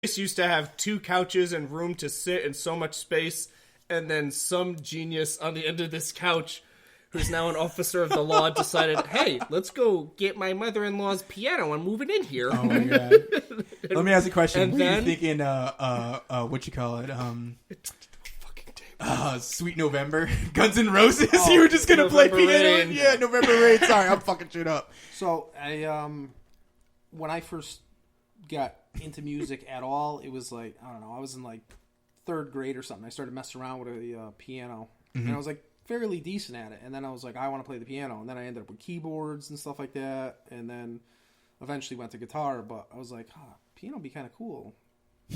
used to have 2 couches and room to sit and so much space, and then some genius on the end of this couch, who's now an officer of the law, decided, hey, let's go get my mother-in-law's piano and move it in here. Oh my god. Let me ask you a question. And Were then, you thinking, what you call it? Sweet November, Guns N' Roses. You were just gonna play November piano. Rain. Yeah, November Rain. Sorry, I'm fucking shit up. So when I first got into music at all, it was like, I don't know, I was in like 3rd grade or something. I started messing around with a piano, and I was like fairly decent at it. And then I was like, I want to play the piano. And then I ended up with keyboards and stuff like that. And then eventually went to guitar. But I was like, piano would be kind of cool.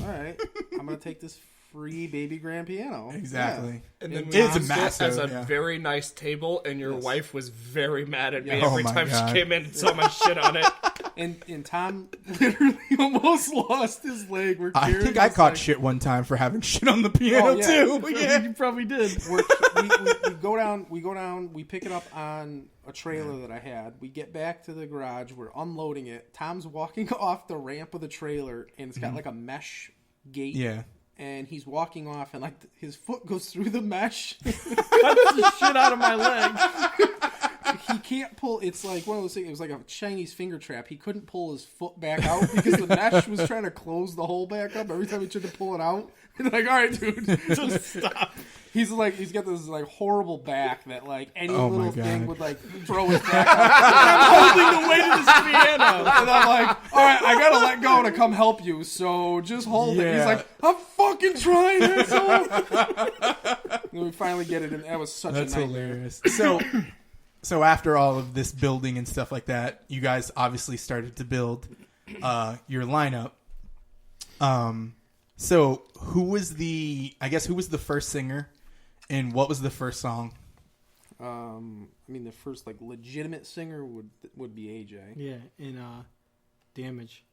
All right, I'm gonna take this free baby grand piano. Exactly. And then it's a we massive. as a very nice table, and your wife was very mad at me Yeah. every Oh my time God. she came in and saw my shit on it. And Tom literally almost lost his leg. I think I caught shit one time for having shit on the piano too. But yeah, You probably did. we go down, we pick it up on a trailer that I had. We get back to the garage, we're unloading it. Tom's walking off the ramp of the trailer, and it's got like a mesh gate. yeah. And he's walking off, and like his foot goes through the mesh. Cut the shit out of my leg. He can't pull. It's like one of those things. It was like a Chinese finger trap. He couldn't pull his foot back out because the mesh was trying to close the hole back up every time he tried to pull it out. And like, all right, dude, just stop. He's got this like horrible back that like any little thing would like throw his back out. I'm holding the weight of this piano. And I'm like, all right, I gotta let go to come help you. So just hold it. He's like, I'm fucking trying, asshole. And we finally get it, and that was such a nightmare. Hilarious. So after all of this building and stuff like that, you guys obviously started to build your lineup. So who was the first singer, and what was the first song? I mean, the first like legitimate singer would be AJ. Yeah, in Damage.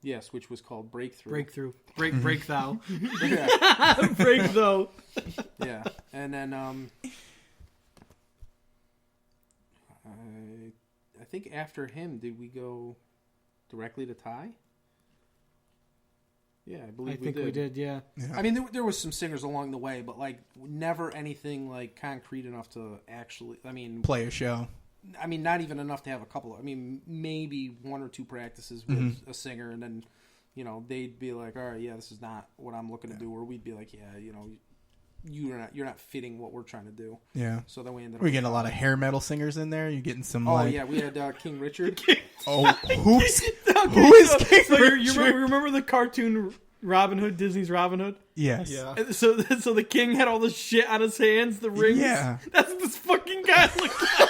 Yes, which was called Breakthrough. Break thou. Yeah. Break though. Yeah, and then I think after him, did we go directly to Ty? Yeah, I believe we did. Yeah. I mean, there was some singers along the way, but like never anything like concrete enough to actually. I mean, Play a show. I mean, not even enough to have a couple. I mean, maybe 1 or 2 practices with a singer, and then they'd be like, "All right, yeah, this is not what I'm looking to do," or we'd be like, "Yeah, you're not fitting what we're trying to do." Yeah. So then we ended up. We're getting a lot of hair metal singers in there. You're getting some. Oh yeah, we had King Richard. Oh, who is King So Richard? you remember the cartoon Robin Hood, Disney's Robin Hood? Yes. Yeah. And so the king had all the shit on his hands, the rings. Yeah. That's what this fucking guy looked like.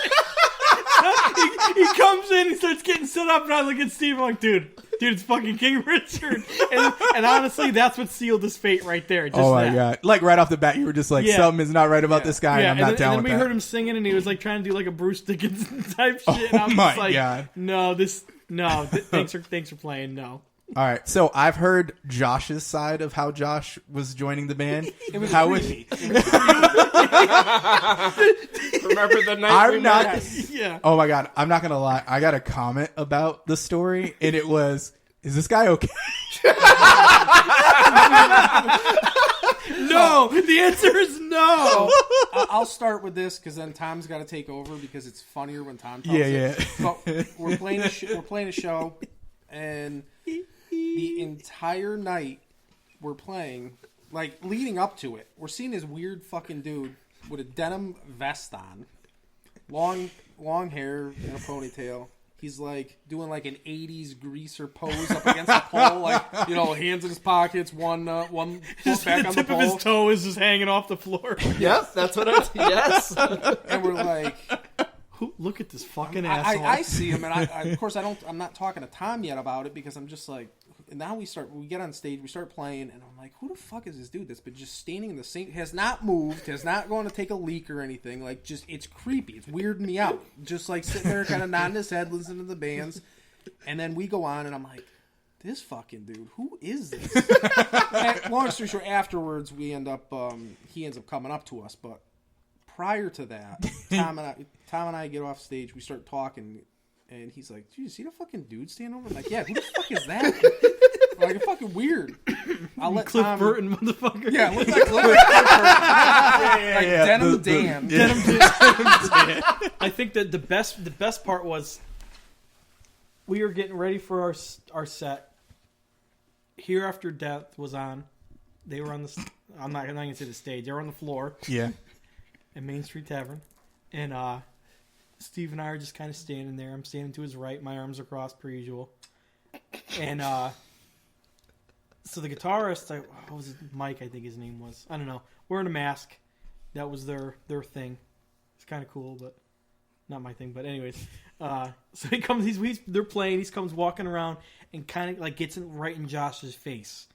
he comes in, he starts getting set up, and I look at Steve, I'm like, dude, it's fucking King Richard. And honestly, that's what sealed his fate right there. Just Oh my that. god! Like right off the bat, you were just like, something is not right about this guy. Yeah, and I'm not down and with then we that. heard him singing, and he was like trying to do like a Bruce Dickinson type shit. And I was my just like, God. thanks for playing. No. All right, so I've heard Josh's side of how Josh was joining the band. How was he? Remember the night we I'm not. met? Yeah. Oh my god! I'm not gonna lie. I got a comment about the story, and it was, "Is this guy okay?" No, the answer is no. I'll start with this because then Tom's got to take over because it's funnier when Tom tells Yeah, it. yeah. So we're playing a show, and the entire night we're playing, like leading up to it, we're seeing this weird fucking dude with a denim vest on, long hair and a ponytail. He's like doing like an 80s greaser pose up against the pole, like, hands in his pockets, one foot Just back the on the tip of pole. his toe is just hanging off the floor. Yes, that's what yes. And we're like, Look at this fucking asshole. I see him, and of course I'm not talking to Tom yet about it because I'm just like, and now we get on stage, we start playing, and I'm like, who the fuck is this dude that's been just standing in the same, has not moved, has not gone to take a leak or anything, like, just, it's creepy, it's weirding me out, just like sitting there kind of nodding his head, listening to the bands, and then we go on, and I'm like, this fucking dude, who is this? And long story short, afterwards, he ends up coming up to us, but prior to that, Tom and I get off stage, we start talking, and he's like, "Did you see the fucking dude standing over?" I'm like, "Yeah, who the fuck is that?" Like, it's fucking weird. I'll let Cliff Tom... Burton, motherfucker. Yeah, look like Cliff Burton. Like Denim Dan. Denim Dan. I think that the best part was we were getting ready for our set. Here After Death was on. They were on the... I'm not going to say the stage. They were on the floor. Yeah. At Main Street Tavern. And Steve and I are just kind of standing there. I'm standing to his right. My arms are crossed per usual. And so the guitarist, what was it? Mike, I think his name was. I don't know. Wearing a mask. That was their thing. It's kind of cool, but not my thing. But anyways, so he comes. They're playing. He comes walking around and kind of like gets right in Josh's face,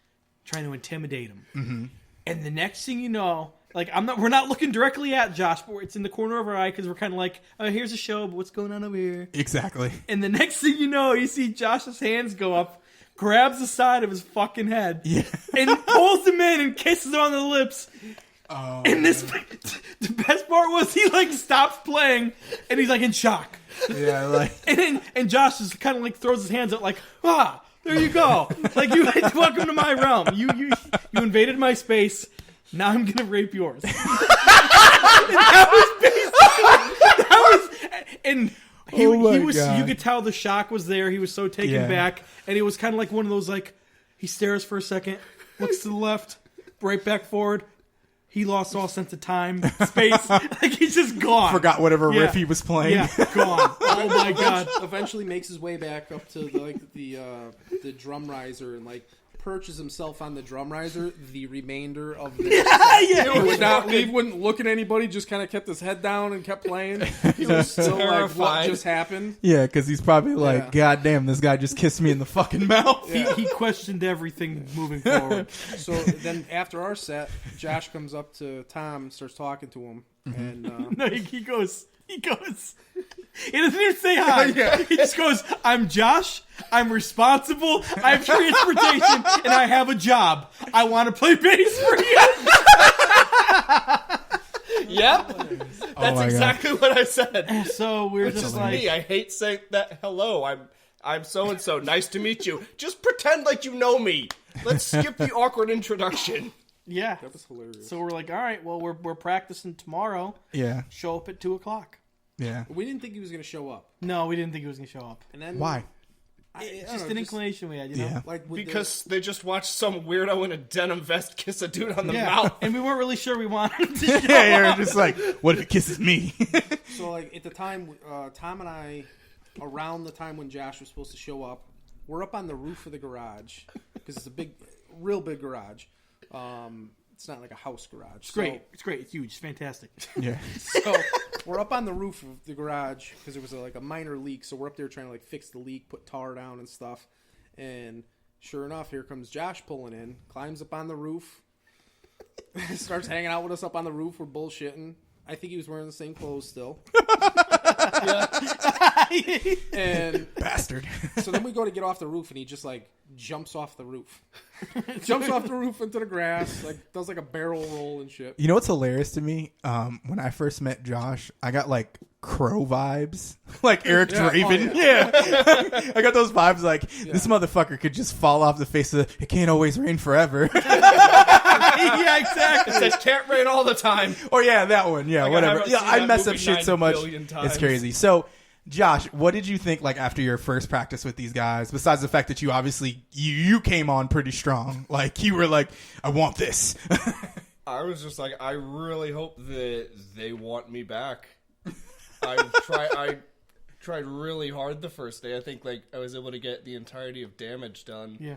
trying to intimidate him. Mm-hmm. And the next thing you know, like we're not looking directly at Josh, but it's in the corner of our eye because we're kind of like, oh, here's a show, but what's going on over here? Exactly. And the next thing you know, you see Josh's hands go up, grabs the side of his fucking head, and pulls him in and kisses him on the lips. Oh, and the best part was he like stops playing and he's like in shock. Yeah, like and Josh just kind of like throws his hands up like, there you go. Like welcome to my realm. You invaded my space. Now I'm gonna rape yours. That was and he was God. You could tell the shock was there. He was so taken back, and it was kind of like one of those like he stares for a second, looks to the left, right back forward. He lost all sense of time, space. Like he's just gone. Forgot whatever riff he was playing. Yeah, gone. Oh my god. Eventually makes his way back up to the drum riser and like perches himself on the drum riser the remainder of the Yeah. would not leave, wouldn't look at anybody, just kind of kept his head down and kept playing. He was still like, what just happened? Yeah, because he's probably like, God damn, this guy just kissed me in the fucking mouth. He questioned everything moving forward. So then after our set, Josh comes up to Tom and starts talking to him. And No, he goes. He doesn't even say hi. He just goes, I'm Josh. I'm responsible. I have transportation. And I have a job. I want to play bass for you. Yep. That's exactly what I said. So we're Which just is like... me. I hate saying that, hello, I'm so-and-so. Nice to meet you. Just pretend like you know me. Let's skip the awkward introduction. Yeah. that was hilarious. So we're like, all right, well, we're practicing tomorrow. Yeah. Show up at 2:00. Yeah. We didn't think he was going to show up. No, we didn't think he was going to show up. And then Why? I Just don't an know, inclination we had, you know? Yeah. like with Because they just watched some weirdo in a denim vest kiss a dude on the Yeah, mouth. and we weren't really sure we wanted him to show Yeah, you're up. just like, what if it kisses me? So like at the time, Tom and I, around the time when Josh was supposed to show up, we're up on the roof of the garage because it's a real big garage. It's not like a house garage. It's great. It's great. It's huge. It's fantastic. Yeah. So we're up on the roof of the garage because there was like a minor leak. So we're up there trying to like fix the leak, put tar down and stuff. And sure enough, here comes Josh pulling in, climbs up on the roof, starts hanging out with us up on the roof. We're bullshitting. I think he was wearing the same clothes still. And Bastard. so then we go to get off the roof, and he just like jumps off the roof. Jumps off the roof into the grass, like does like a barrel roll and shit. You know what's hilarious to me? When I first met Josh, I got like Crow vibes, like Eric Draven. Oh, yeah, I got those vibes. Like this motherfucker could just fall off the face of the. It can't always rain forever. Yeah, exactly. It says can't rain all the time. Or yeah, that one. Yeah, Like, I whatever. haven't Yeah, seen I that mess up movie shit 9 so much. billion It's times. crazy. So, Josh, what did you think like after your first practice with these guys? Besides the fact that you obviously you came on pretty strong. Like you were like, I want this. I was just like, I really hope that they want me back. I tried really hard the first day. I think like I was able to get the entirety of Damage done. Yeah.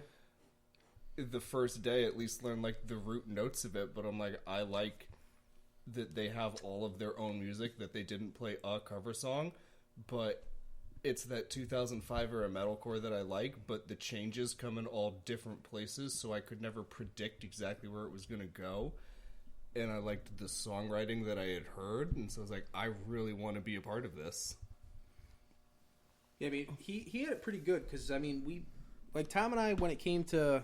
The first day, at least learn like the root notes of it. But I'm like, I like that they have all of their own music, that they didn't play a cover song, but it's that 2005 era metalcore that I like, but the changes come in all different places, so I could never predict exactly where it was going to go. And I liked the songwriting that I had heard, and so I was like, I really want to be a part of this. Yeah, I mean, he had it pretty good because I mean, we like Tom and I when it came to.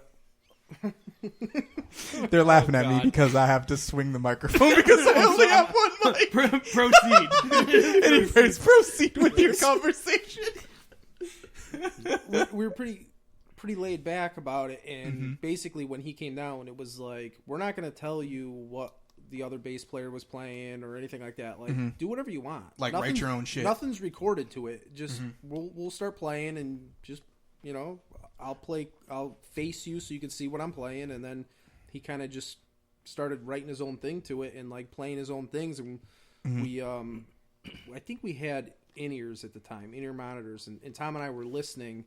They're laughing at me because I have to swing the microphone because I only have one mic. Proceed. Anyways, proceed with your conversation. We were pretty pretty laid back about it. And basically, when he came down, it was like, we're not going to tell you what the other bass player was playing or anything like that. Like, do whatever you want. Like, write your own shit. Nothing's recorded to it. Just we'll start playing, and just I'll face you so you can see what I'm playing. And then he kind of just started writing his own thing to it and like playing his own things. And we I think we had in-ears at the time, in-ear monitors, and Tom and I were listening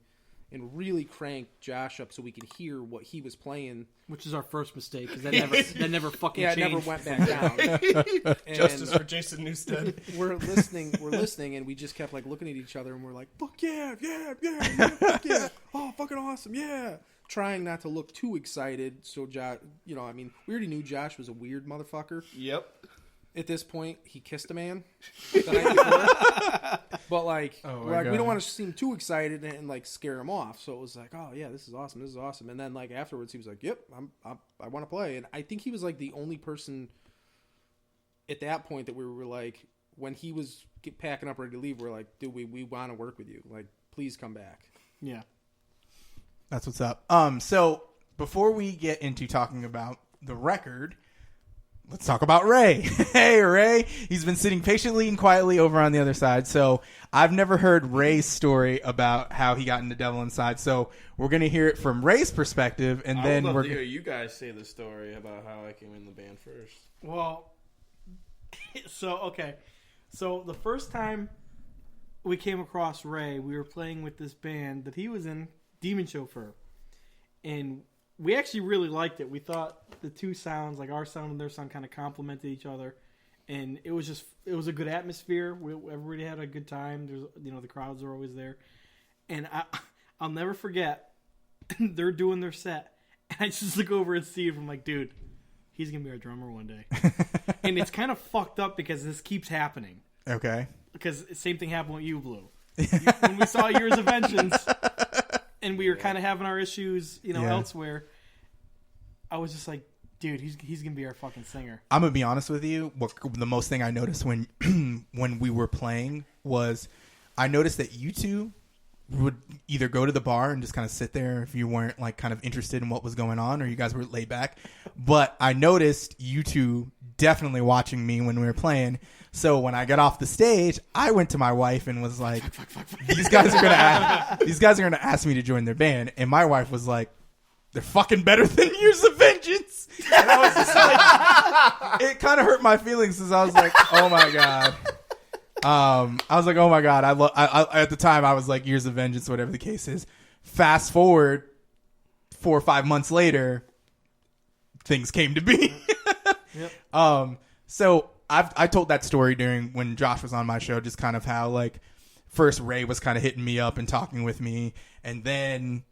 and really cranked Josh up so we could hear what he was playing. Which is our first mistake, because that never fucking changed. It never went back down. Justice for Jason Newsted. We're listening, and we just kept like looking at each other, and we're like, "Fuck yeah, fuck yeah, oh fucking awesome, yeah!" Trying not to look too excited. So Josh, we already knew Josh was a weird motherfucker. Yep. At this point, he kissed a man the night before. But like, we don't want to seem too excited and like scare him off. So it was like, oh yeah, this is awesome. And then like afterwards, he was like, yep, I want to play. And I think he was like the only person at that point that we were like, when he was packing up ready to leave, we're like, dude, we want to work with you. Like, please come back. Yeah, that's what's up. So before we get into talking about the record, let's talk about Ray. Hey, Ray. He's been sitting patiently and quietly over on the other side. So I've never heard Ray's story about how he got into Devil Inside. So we're going to hear it from Ray's perspective, and then we're going to hear you guys say the story about how I came in the band first. Well, so the first time we came across Ray, we were playing with this band that he was in, Demon Chauffeur. And we actually really liked it. We thought the two sounds, like our sound and their sound, kind of complemented each other, and it was a good atmosphere. Everybody had a good time. There's the crowds are always there, and I'll never forget. They're doing their set, and I just look over at Steve. I'm like, dude, he's gonna be our drummer one day, and it's kind of fucked up because this keeps happening. Okay. Because the same thing happened with you, Blue. When we saw Years of Vengeance. And we were kind of having our issues, elsewhere. I was just like, dude, he's gonna be our fucking singer. I'm gonna be honest with you. The most thing I noticed when when we were playing was, I noticed that you two would either go to the bar and just kind of sit there if you weren't like kind of interested in what was going on, or you guys were laid back. But I noticed you two definitely watching me when we were playing. So when I got off the stage, I went to my wife and was like, these guys are gonna ask me to join their band. And my wife was like, they're fucking better than Years of Vengeance. And I was just like, it kind of hurt my feelings because I was like, oh my God. I was like, oh my God. I at the time I was like, Years of Vengeance, whatever the case is. Fast forward 4 or 5 months later, things came to be. Yep. So I told that story during when Josh was on my show, just kind of how like first Ray was kind of hitting me up and talking with me, and then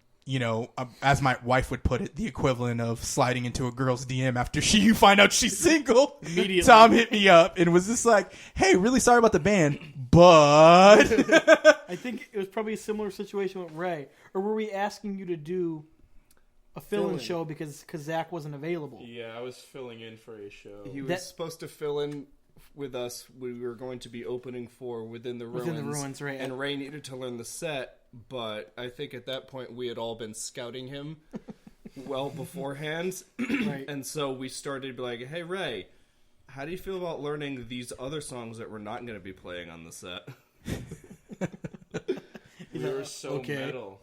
as my wife would put it, the equivalent of sliding into a girl's DM after you find out she's single. Immediately, Tom hit me up and was just like, "Hey, really sorry about the band, but." I think it was probably a similar situation with Ray, or were we asking you to do a fill-in show because Zach wasn't available? Yeah, I was filling in for a show. He was supposed to fill in with us. We were going to be opening for Within the Ruins. Within the Ruins, right. And Ray needed to learn the set, but I think at that point we had all been scouting him well beforehand. Right. And so we started like, hey, Ray, how do you feel about learning these other songs that we're not going to be playing on the set? We were so metal.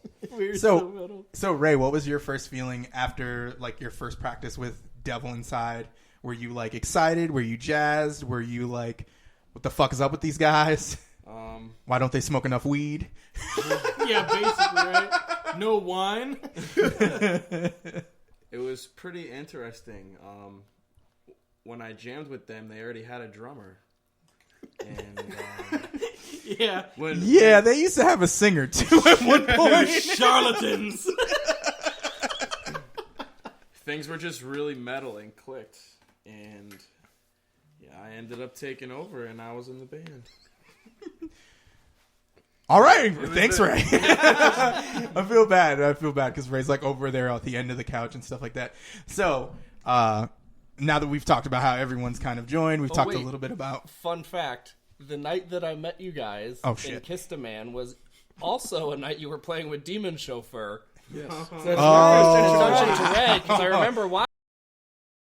So Ray, what was your first feeling after like your first practice with Devil Inside? Were you like excited? Were you jazzed? Were you like, what the fuck is up with these guys? Why don't they smoke enough weed? Yeah, basically, right? No wine. It was pretty interesting. When I jammed with them, they already had a drummer. And yeah. They used to have a singer too at one point. Charlatans. Things were just really metal and clicked. And I ended up taking over, and I was in the band. All right, thanks, Ray. I feel bad because Ray's like over there at the end of the couch and stuff like that. So now that we've talked about how everyone's kind of joined, we've talked a little bit about. Fun fact: the night that I met you guys in Kissed a Man was also a night you were playing with Demon Chauffeur. Yes. That's my first introduction to Red because I remember watching.